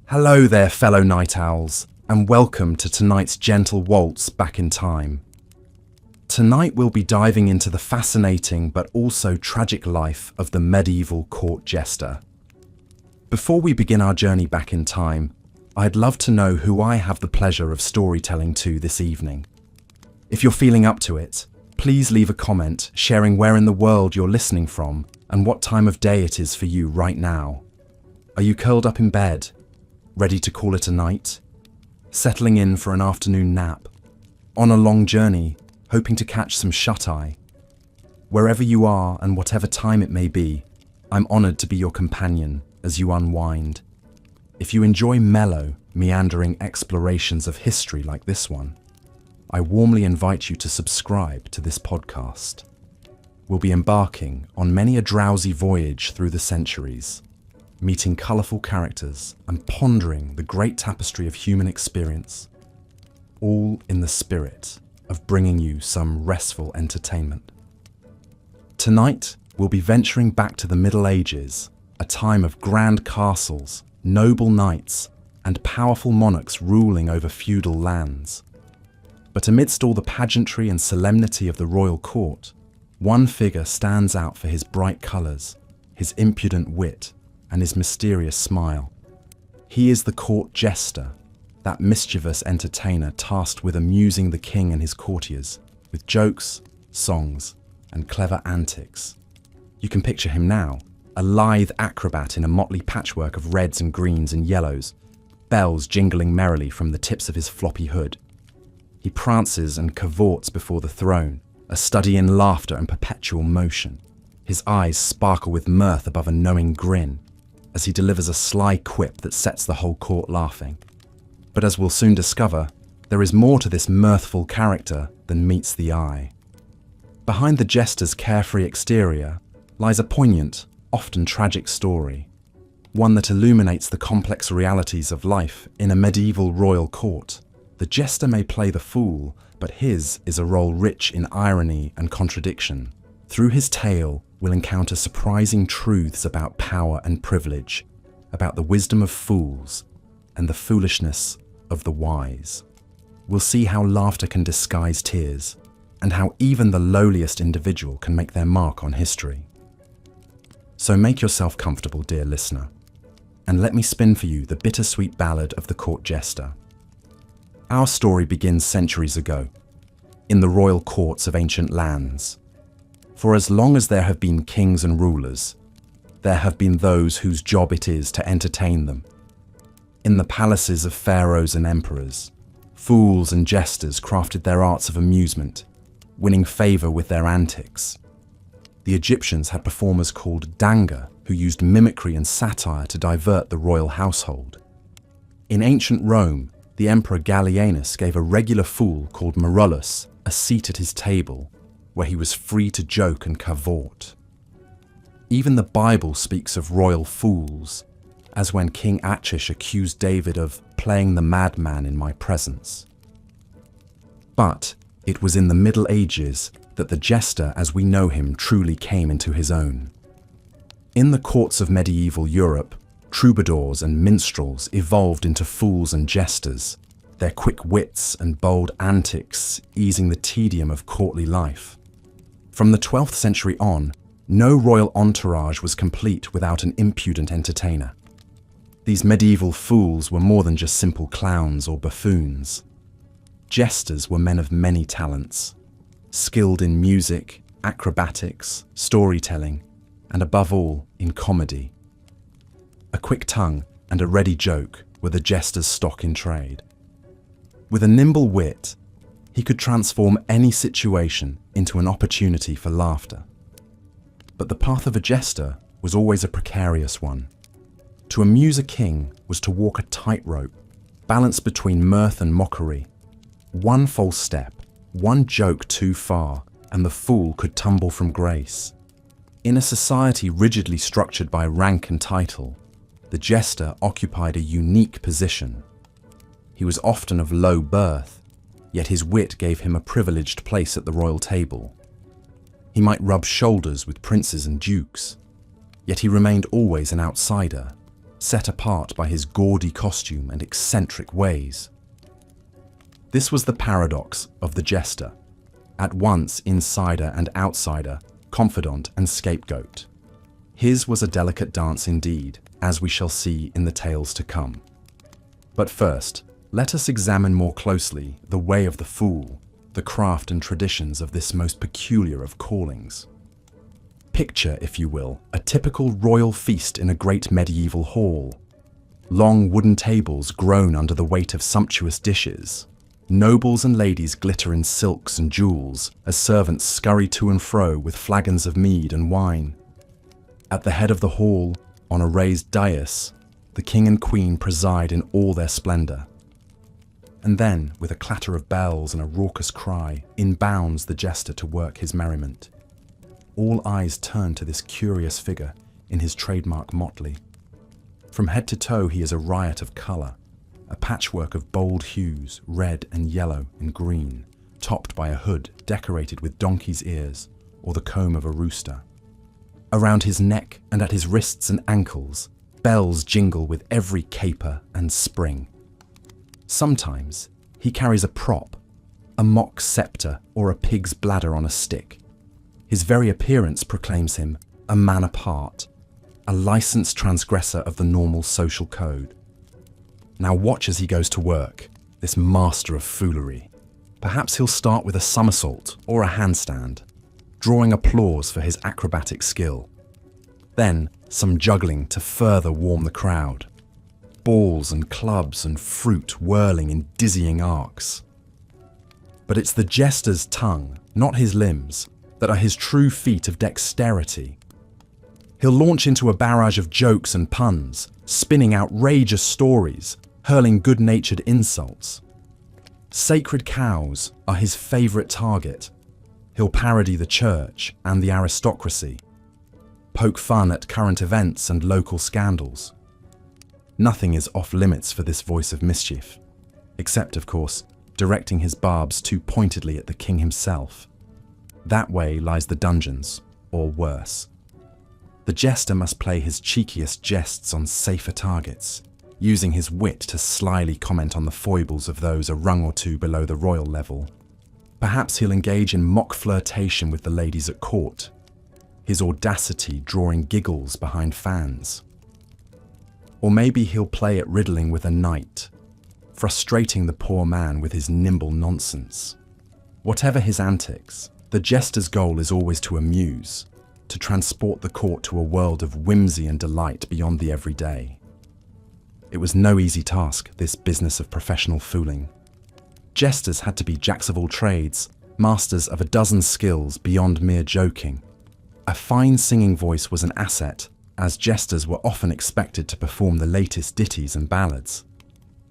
Hello there, fellow night owls, and welcome to tonight's gentle waltz back in time. Tonight we'll be diving into the fascinating but also tragic life of the medieval court jester. Before we begin our journey back in time, I'd love to know who I have the pleasure of storytelling to this evening. If you're feeling up to it, please leave a comment sharing where in the world you're listening from and what time of day it is for you right now. Are you curled up in bed, ready to call it a night? Settling in for an afternoon nap? On a long journey, hoping to catch some shut-eye? Wherever you are and whatever time it may be, I'm honoured to be your companion as you unwind. If you enjoy mellow, meandering explorations of history like this one, I warmly invite you to subscribe to this podcast. We'll be embarking on many a drowsy voyage through the centuries, meeting colourful characters and pondering the great tapestry of human experience, all in the spirit of bringing you some restful entertainment. Tonight, we'll be venturing back to the Middle Ages, a time of grand castles, noble knights, and powerful monarchs ruling over feudal lands. But amidst all the pageantry and solemnity of the royal court, one figure stands out for his bright colours, his impudent wit, and his mysterious smile. He is the court jester, that mischievous entertainer tasked with amusing the king and his courtiers with jokes, songs, and clever antics. You can picture him now, a lithe acrobat in a motley patchwork of reds and greens and yellows, bells jingling merrily from the tips of his floppy hood. He prances and cavorts before the throne, a study in laughter and perpetual motion. His eyes sparkle with mirth above a knowing grin, as he delivers a sly quip that sets the whole court laughing. But as we'll soon discover, there is more to this mirthful character than meets the eye. Behind the jester's carefree exterior lies a poignant, often tragic story, one that illuminates the complex realities of life in a medieval royal court. The jester may play the fool, but his is a role rich in irony and contradiction. Through his tale, we'll encounter surprising truths about power and privilege, about the wisdom of fools and the foolishness of the wise. We'll see how laughter can disguise tears, and how even the lowliest individual can make their mark on history. So make yourself comfortable, dear listener, and let me spin for you the bittersweet ballad of the court jester. Our story begins centuries ago, in the royal courts of ancient lands. For as long as there have been kings and rulers, there have been those whose job it is to entertain them. In the palaces of pharaohs and emperors, fools and jesters crafted their arts of amusement, winning favour with their antics. The Egyptians had performers called danga, who used mimicry and satire to divert the royal household. In ancient Rome, the emperor Gallienus gave a regular fool called Marullus a seat at his table, where he was free to joke and cavort. Even the Bible speaks of royal fools, as when King Achish accused David of playing the madman in my presence. But it was in the Middle Ages that the jester as we know him truly came into his own. In the courts of medieval Europe, troubadours and minstrels evolved into fools and jesters, their quick wits and bold antics easing the tedium of courtly life. From the 12th century on, no royal entourage was complete without an impudent entertainer. These medieval fools were more than just simple clowns or buffoons. Jesters were men of many talents, skilled in music, acrobatics, storytelling, and above all, in comedy. A quick tongue and a ready joke were the jester's stock in trade. With a nimble wit, he could transform any situation into an opportunity for laughter. But the path of a jester was always a precarious one. To amuse a king was to walk a tightrope, balanced between mirth and mockery. One false step, one joke too far, and the fool could tumble from grace. In a society rigidly structured by rank and title, the jester occupied a unique position. He was often of low birth, yet his wit gave him a privileged place at the royal table. He might rub shoulders with princes and dukes, yet he remained always an outsider, set apart by his gaudy costume and eccentric ways. This was the paradox of the jester, at once insider and outsider, confidant and scapegoat. His was a delicate dance indeed, as we shall see in the tales to come. But first, let us examine more closely the way of the fool, the craft and traditions of this most peculiar of callings. Picture, if you will, a typical royal feast in a great medieval hall. Long wooden tables groan under the weight of sumptuous dishes. Nobles and ladies glitter in silks and jewels as servants scurry to and fro with flagons of mead and wine. At the head of the hall, on a raised dais, the king and queen preside in all their splendor. And then, with a clatter of bells and a raucous cry, in bounds the jester to work his merriment. All eyes turn to this curious figure in his trademark motley. From head to toe he is a riot of colour, a patchwork of bold hues, red and yellow and green, topped by a hood decorated with donkey's ears or the comb of a rooster. Around his neck and at his wrists and ankles, bells jingle with every caper and spring. Sometimes he carries a prop, a mock scepter or a pig's bladder on a stick. His very appearance proclaims him a man apart, a licensed transgressor of the normal social code. Now watch as he goes to work, this master of foolery. Perhaps he'll start with a somersault or a handstand, drawing applause for his acrobatic skill. Then some juggling to further warm the crowd. Balls and clubs and fruit whirling in dizzying arcs. But it's the jester's tongue, not his limbs, that are his true feat of dexterity. He'll launch into a barrage of jokes and puns, spinning outrageous stories, hurling good-natured insults. Sacred cows are his favourite target. He'll parody the church and the aristocracy, poke fun at current events and local scandals. Nothing is off-limits for this voice of mischief, except, of course, directing his barbs too pointedly at the king himself. That way lies the dungeons, or worse. The jester must play his cheekiest jests on safer targets, using his wit to slyly comment on the foibles of those a rung or two below the royal level. Perhaps he'll engage in mock flirtation with the ladies at court, his audacity drawing giggles behind fans. Or maybe he'll play at riddling with a knight, frustrating the poor man with his nimble nonsense. Whatever his antics, the jester's goal is always to amuse, to transport the court to a world of whimsy and delight beyond the everyday. It was no easy task, this business of professional fooling. Jesters had to be jacks of all trades, masters of a dozen skills beyond mere joking. A fine singing voice was an asset, as jesters were often expected to perform the latest ditties and ballads.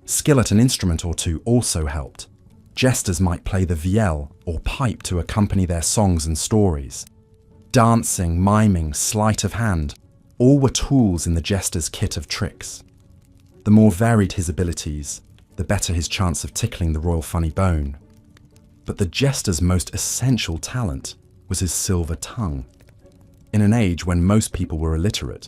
Skill at an instrument or two also helped. Jesters might play the vielle or pipe to accompany their songs and stories. Dancing, miming, sleight of hand, all were tools in the jester's kit of tricks. The more varied his abilities, the better his chance of tickling the royal funny bone. But the jester's most essential talent was his silver tongue. In an age when most people were illiterate,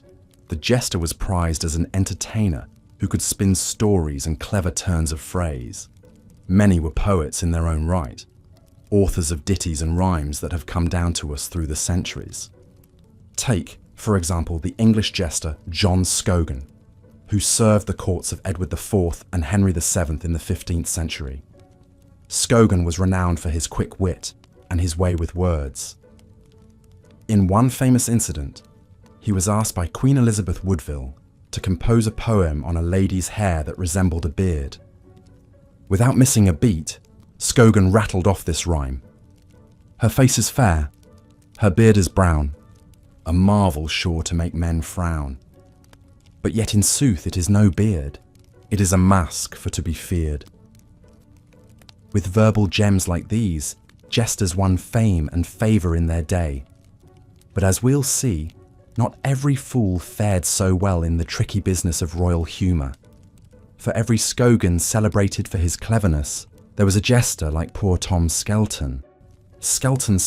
the jester was prized as an entertainer who could spin stories and clever turns of phrase. Many were poets in their own right, authors of ditties and rhymes that have come down to us through the centuries. Take, for example, the English jester John Scogan, who served the courts of Edward IV and Henry VII in the 15th century. Scogan was renowned for his quick wit and his way with words. In one famous incident, he was asked by Queen Elizabeth Woodville to compose a poem on a lady's hair that resembled a beard. Without missing a beat, Scogan rattled off this rhyme. Her face is fair, her beard is brown, a marvel sure to make men frown. But yet in sooth it is no beard, it is a mask for to be feared. With verbal gems like these, jesters won fame and favour in their day. But as we'll see, not every fool fared so well in the tricky business of royal humour. For every Scogan celebrated for his cleverness, there was a jester like poor Tom Skelton. Skelton's